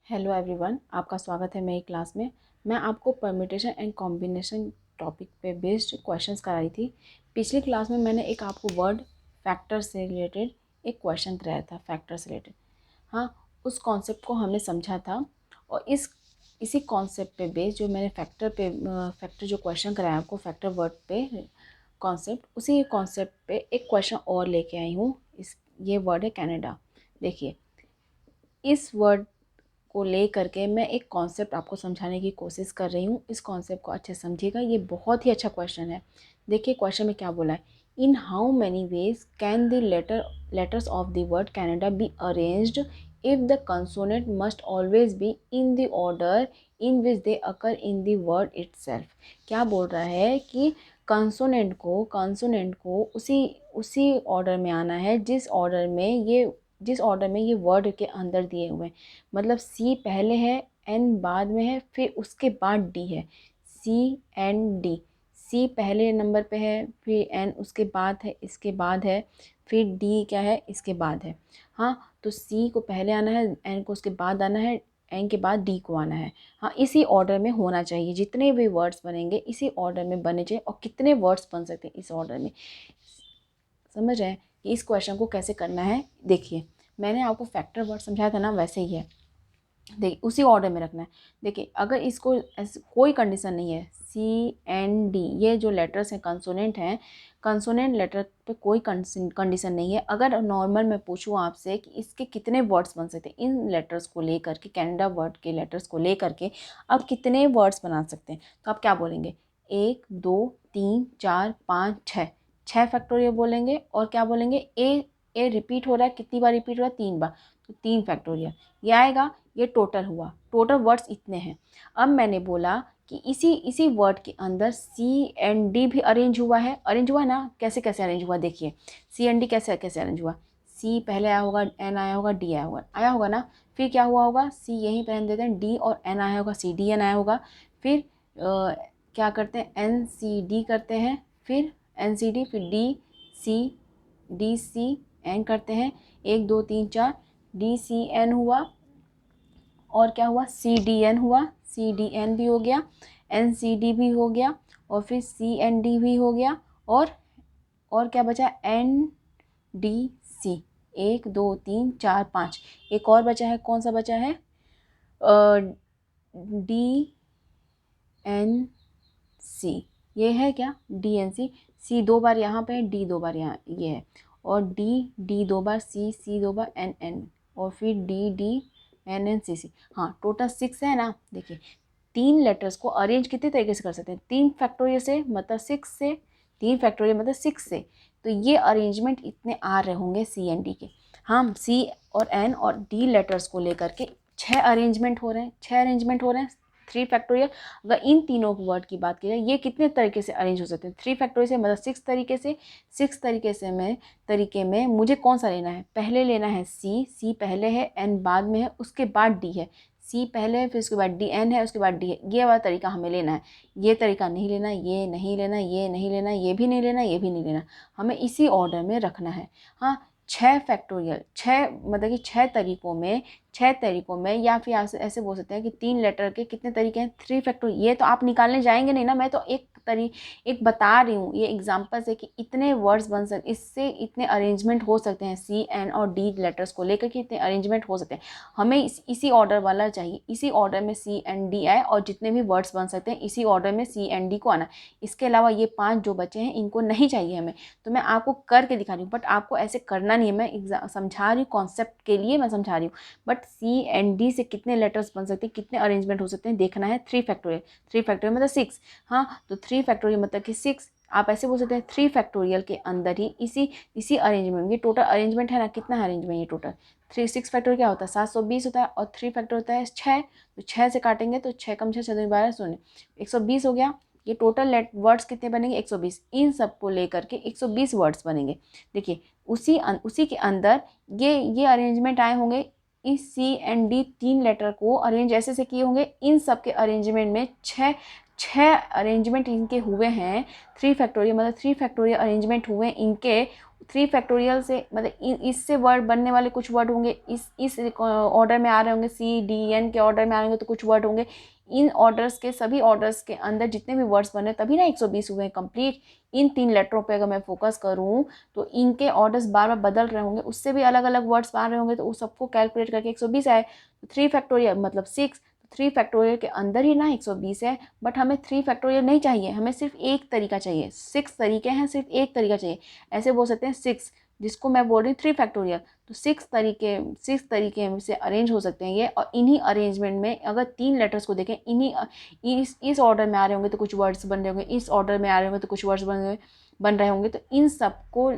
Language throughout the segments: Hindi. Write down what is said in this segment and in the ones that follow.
हेलो एवरीवन, आपका स्वागत है मेरी क्लास में। मैं आपको परम्यूटेशन एंड कॉम्बिनेशन टॉपिक पे बेस्ड क्वेश्चंस कराई थी। पिछली क्लास में मैंने एक आपको वर्ड फैक्टर से रिलेटेड एक क्वेश्चन कराया था, फैक्टर से रिलेटेड। हाँ, उस कॉन्सेप्ट को हमने समझा था और इसी कॉन्सेप्ट पे बेस्ड जो मैंने फैक्टर जो क्वेश्चन कराया आपको, फैक्टर वर्ड पे कॉन्सेप्ट, उसी कॉन्सेप्ट पे एक क्वेश्चन और लेके आई हूँ। ये वर्ड है कनाडा। देखिए, इस वर्ड को ले करके मैं एक कॉन्सेप्ट आपको समझाने की कोशिश कर रही हूँ। इस कॉन्सेप्ट को अच्छे से समझिएगा, ये बहुत ही अच्छा क्वेश्चन है। देखिए क्वेश्चन में क्या बोला है, in how many ways can the letters of the word Canada be arranged if the consonant must always be in the order in which they occur in the word itself. क्या बोल रहा है कि कंसोनेंट को उसी उसी ऑर्डर में आना है जिस ऑर्डर में ये वर्ड के अंदर दिए हुए हैं। मतलब सी पहले है, एन बाद में है, फिर उसके बाद डी है। सी एन डी, सी पहले नंबर पे है, फिर एन उसके बाद है, इसके बाद है, फिर डी क्या है, इसके बाद है। हाँ, तो सी को पहले आना है, एन को उसके बाद आना है, एन के बाद डी को आना है। हाँ, इसी ऑर्डर में होना चाहिए। जितने भी वर्ड्स बनेंगे इसी ऑर्डर में बने चाहिए। और कितने वर्ड्स बन सकते हैं इस ऑर्डर में, समझ रहे हैं कि इस क्वेश्चन को कैसे करना है। देखिए, मैंने आपको फैक्टर वर्ड समझाया था ना, वैसे ही है। देखिए, उसी ऑर्डर में रखना है। देखिए, अगर इसको कोई कंडीशन नहीं है, सी एन डी ये जो लेटर्स हैं, कंसोनेंट हैं, कंसोनेंट लेटर पे कोई कंडीशन नहीं है। अगर नॉर्मल मैं पूछूँ आपसे कि इसके कितने वर्ड्स बन सकते हैं, इन लेटर्स को लेकर के, कनाडा वर्ड के लेटर्स को लेकर के आप कितने वर्ड्स बना सकते हैं, तो आप क्या बोलेंगे? 1 2 3 4 5 6, 6 फैक्टोरियल बोलेंगे। और क्या बोलेंगे? ए रिपीट हो रहा है, कितनी बार रिपीट हो रहा है? 3 बार, तो 3 फैक्टोरियल ये आएगा। ये टोटल हुआ, टोटल वर्ड्स इतने हैं। अब मैंने बोला कि इसी वर्ड के अंदर सी एंड डी भी अरेंज हुआ है ना। कैसे कैसे अरेंज हुआ? देखिए, सी एंड डी कैसे कैसे अरेंज हुआ। सी पहले आया होगा, एन आया होगा, डी आया होगा ना। फिर क्या हुआ होगा, सी यहीं पहन देते हैं, डी और एन आया होगा, सी डी एन आया होगा। फिर क्या करते हैं, एन सी डी करते हैं, फिर एन सी डी, फिर डी सी एन करते हैं। 1 2 3 4, डी सी एन हुआ। और क्या हुआ? सी डी एन हुआ, सी डी एन भी हो गया, एन सी डी भी हो गया, और फिर सी एन डी भी हो गया। और क्या बचा? N D C. 1 2 3 4 5, एक और बचा है। कौन सा बचा है? D N C. ये है क्या? डी एन सी। सी 2 बार यहाँ पे है, डी 2 बार यहाँ ये है, और डी 2 बार, सी 2 बार, एन, और फिर डी एन सी सी। हाँ, टोटल 6 है ना। देखिए, 3 लेटर्स को अरेंज कितने तरीके से कर सकते हैं? 3 फैक्टोरियल से, मतलब 6 से। 3 फैक्टोरियल मतलब 6 से। तो ये अरेंजमेंट इतने आ रहे होंगे सी एन डी के। हम सी और एन और डी लेटर्स को लेकर के 6 अरेंजमेंट हो रहे हैं, 6 अरेंजमेंट हो रहे हैं। 3 फैक्टोरियल। अगर इन तीनों वर्ड की बात की जाए, ये कितने तरीके से अरेंज हो सकते हैं? 3 फैक्टोरियल से मतलब 6 तरीके से। 6 तरीके में मुझे कौन सा लेना है? पहले लेना है सी पहले है, एन बाद में है, उसके बाद डी है। सी पहले है, फिर उसके बाद डी एन है, उसके बाद डी है। ये वाला तरीका हमें लेना है। ये तरीका नहीं लेना, ये नहीं लेना, ये नहीं लेना, ये भी नहीं लेना, ये भी नहीं लेना। हमें इसी ऑर्डर में रखना है। हाँ, 6 फैक्टोरियल, 6 मतलब कि 6 तरीकों में, या फिर ऐसे बोल सकते हैं कि 3 लेटर के कितने तरीके हैं? 3 फैक्टोरियल। ये तो आप निकालने जाएंगे नहीं ना, मैं तो एक बता रही हूँ। ये एग्जांपल है कि इतने वर्ड्स बन सकते, इससे इतने अरेंजमेंट हो सकते हैं। सी एन और डी लेटर्स को लेकर के इतने अरेंजमेंट हो सकते हैं। हमें इसी ऑर्डर वाला चाहिए। इसी ऑर्डर में सी एन डी आए और जितने भी वर्ड्स बन सकते हैं इसी ऑर्डर में सी एन डी को आना। इसके अलावा ये 5 जो बचे हैं इनको नहीं चाहिए हमें। तो मैं आपको करके दिखा रही हूँ, बट आपको ऐसे करना नहीं है। मैं समझा रही हूँ, कॉन्सेप्ट के लिए मैं समझा रही हूँ। बट सी एन डी से कितने लेटर्स बन सकते हैं, कितने अरेंजमेंट हो सकते हैं, देखना है। 3 फैक्टोरियल, 3 फैक्टोरियल मतलब 6। हाँ, तो 3 फैक्टोरियल मतलब कि 6। आप ऐसे बोल सकते हैं 3 फैक्टोरियल के अंदर ही इसी अरेंजमेंट, ये टोटल अरेंजमेंट है ना। कितना अरेंजमेंट? ये टोटल 3 6 फैक्टोरियल क्या होता है? 720 होता है। और 3 फैक्टर होता है 6। तो 6 से काटेंगे तो 6 कम 6 6 12 शून्य, 120 हो गया। ये टोटल वर्ड्स कितने बनेंगे? 120। इन सबको लेकर के 120 वर्ड्स बनेंगे। देखिए, उसी के अंदर ये अरेंजमेंट आए होंगे। इस सी एंड डी 3 लेटर को अरेंज ऐसे किए होंगे। इन सब के अरेंजमेंट में 6 अरेंजमेंट इनके हुए हैं। 3 फैक्टोरियल मतलब 3 फैक्टोरियल अरेंजमेंट हुए इनके। 3 फैक्टोरियल से मतलब इससे वर्ड बनने वाले कुछ वर्ड होंगे, इस ऑर्डर में आ रहे होंगे, सी डी एन के ऑर्डर में आ रहे होंगे तो कुछ वर्ड होंगे। इन ऑर्डर्स के सभी ऑर्डर्स के अंदर जितने भी वर्ड्स बने तभी ना 120 हुए हैं कंप्लीट। इन 3 लेटरों पे अगर मैं फोकस करूँ तो इनके ऑर्डर्स बार बार बदल रहे होंगे, उससे भी अलग अलग वर्ड्स आ रहे होंगे, तो उस सबको कैलकुलेट करके 120 आए। तो 3 फैक्टोरियल मतलब 6, 3 फैक्टोरियल के अंदर ही ना 120 है। बट हमें 3 फैक्टोरियल नहीं चाहिए, हमें सिर्फ एक तरीका चाहिए। 6 तरीके हैं, सिर्फ एक तरीका चाहिए। ऐसे बोल सकते हैं 6, जिसको मैं बोल रही हूँ 3 फैक्टोरियल, तो 6 तरीके से अरेंज हो सकते हैं ये। और इन्हीं अरेंजमेंट में अगर 3 लेटर्स को देखें, इस ऑर्डर में आ रहे होंगे तो कुछ वर्ड्स बन रहे होंगे, इस ऑर्डर में आ रहे होंगे तो कुछ वर्ड्स बन रहे होंगे। तो इन सबको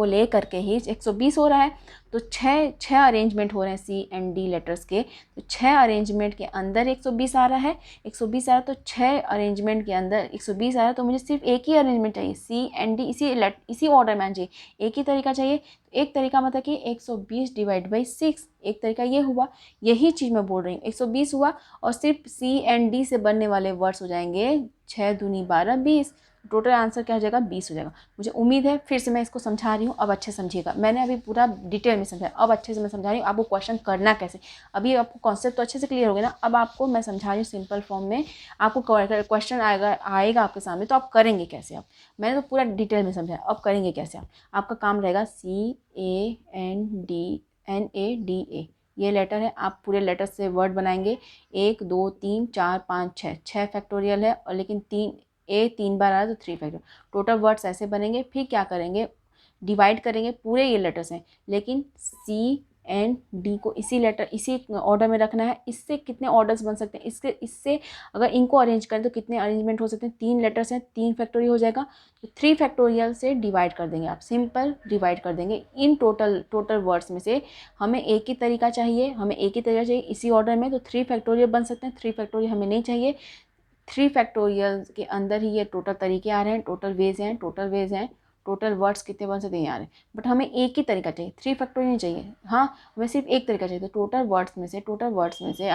ले करके ही 120 हो रहा है। तो छः अरेंजमेंट हो रहे हैं सी एंड डी लेटर्स के, तो 6 अरेंजमेंट के अंदर 120 आ रहा है। 120 आ रहा है तो 6 अरेंजमेंट के अंदर 120 आ रहा है, तो मुझे सिर्फ एक ही अरेंजमेंट चाहिए, सी एंड डी इसी ऑर्डर में आना चाहिए, एक ही तरीका चाहिए। तो एक तरीका मतलब कि 120 डिवाइड बाई 6, एक तरीका ये हुआ। यही चीज़ मैं बोल रही हूँ, 120 हुआ और सिर्फ सी एंड डी से बनने वाले वर्ड्स हो जाएंगे 6 दूनी 12 20। टोटल आंसर क्या हो जाएगा, 20 हो जाएगा। मुझे उम्मीद है, फिर से मैं इसको समझा रही हूँ, अब अच्छे समझिएगा। मैंने अभी पूरा डिटेल में समझाया, अब अच्छे से मैं समझा रही हूँ आपको क्वेश्चन करना कैसे। अभी आपको कॉन्सेप्ट तो अच्छे से क्लियर हो गया ना, अब आपको मैं समझा रही हूँ सिंपल फॉर्म में। आपको क्वेश्चन आएगा आपके सामने, तो आप करेंगे कैसे। आप मैंने तो पूरा डिटेल में समझाया, अब करेंगे कैसे आप। आपका काम रहेगा CANDNADA, ये लेटर है। आप पूरे लेटर से वर्ड बनाएंगे, 1 2 3 4 5 6 फैक्टोरियल है, और लेकिन 3 बार आ रहा है तो 3 फैक्टोरियल। टोटल वर्ड्स ऐसे बनेंगे। फिर क्या करेंगे, डिवाइड करेंगे, पूरे ये लेटर्स हैं लेकिन सी एंड डी को इसी ऑर्डर में रखना है। इससे कितने ऑर्डर्स बन सकते हैं, इससे अगर इनको अरेंज करें तो कितने अरेंजमेंट हो सकते हैं। 3 लेटर्स हैं, 3 फैक्टोरियल हो जाएगा, तो 3 फैक्टोरियल से डिवाइड कर देंगे आप, सिंपल डिवाइड कर देंगे। इन टोटल वर्ड्स में से हमें एक ही तरीका चाहिए, इसी ऑर्डर में, तो 3 फैक्टोरियल बन सकते हैं। 3 फैक्टोरियल हमें नहीं चाहिए, 3 फैक्टोरियल के अंदर ही ये टोटल तरीके आ रहे हैं, टोटल वर्ड्स कितने बन सकते हैं आ रहे हैं। बट हमें एक ही तरीका चाहिए, 3 फैक्टोरियल नहीं चाहिए। हाँ, हमें सिर्फ एक तरीका चाहिए। तो टोटल वर्ड्स में से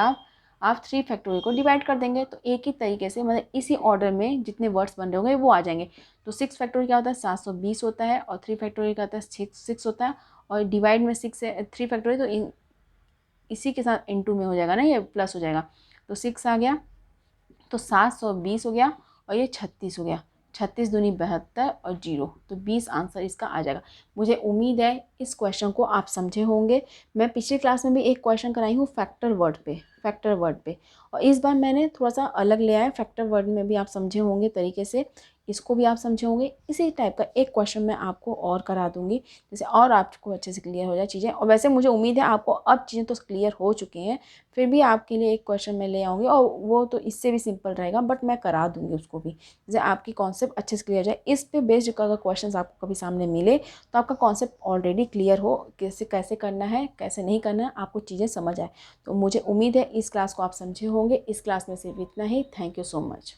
आप 3 फैक्टोरियल को डिवाइड कर देंगे, तो एक ही तरीके से मतलब इसी ऑर्डर में जितने वर्ड्स बन रहे होंगे वो आ जाएंगे। तो 6 फैक्टोरियल क्या होता है, 720 होता है, और 3 फैक्टोरियल क्या होता है, 6 होता है, और डिवाइड में 6 है 3 फैक्टोरियल, तो इसी के साथ इनटू में हो जाएगा ना, ये प्लस हो जाएगा। तो 6 आ गया, तो 720 हो गया, और ये 36 हो गया। 36 दूनी 72 और 0, तो 20 आंसर इसका आ जाएगा। मुझे उम्मीद है इस क्वेश्चन को आप समझे होंगे। मैं पिछली क्लास में भी एक क्वेश्चन कराई हूँ फैक्टर वर्ड पे, और इस बार मैंने थोड़ा सा अलग ले आया। फैक्टर वर्ड में भी आप समझे होंगे तरीके से, इसको भी आप समझे होंगे। इसी टाइप का एक क्वेश्चन मैं आपको और करा दूंगी, जैसे और आपको अच्छे से क्लियर हो जाए चीज़ें। और वैसे मुझे उम्मीद है आपको अब चीज़ें तो क्लियर हो चुकी हैं, फिर भी आपके लिए एक क्वेश्चन मैं ले आऊँगी, और वो तो इससे भी सिंपल रहेगा, बट मैं करा दूँगी उसको भी, जैसे आपकी कॉन्सेप्ट अच्छे से क्लियर हो जाए। इस पे बेस्ड अगर क्वेश्चन आपको कभी सामने मिले तो आपका कॉन्सेप्ट ऑलरेडी क्लियर हो, कैसे करना है कैसे नहीं करना है, आपको चीज़ें समझ आए। तो मुझे उम्मीद है इस क्लास को आप समझे होंगे। इस क्लास में सिर्फ इतना ही। Thank you so much.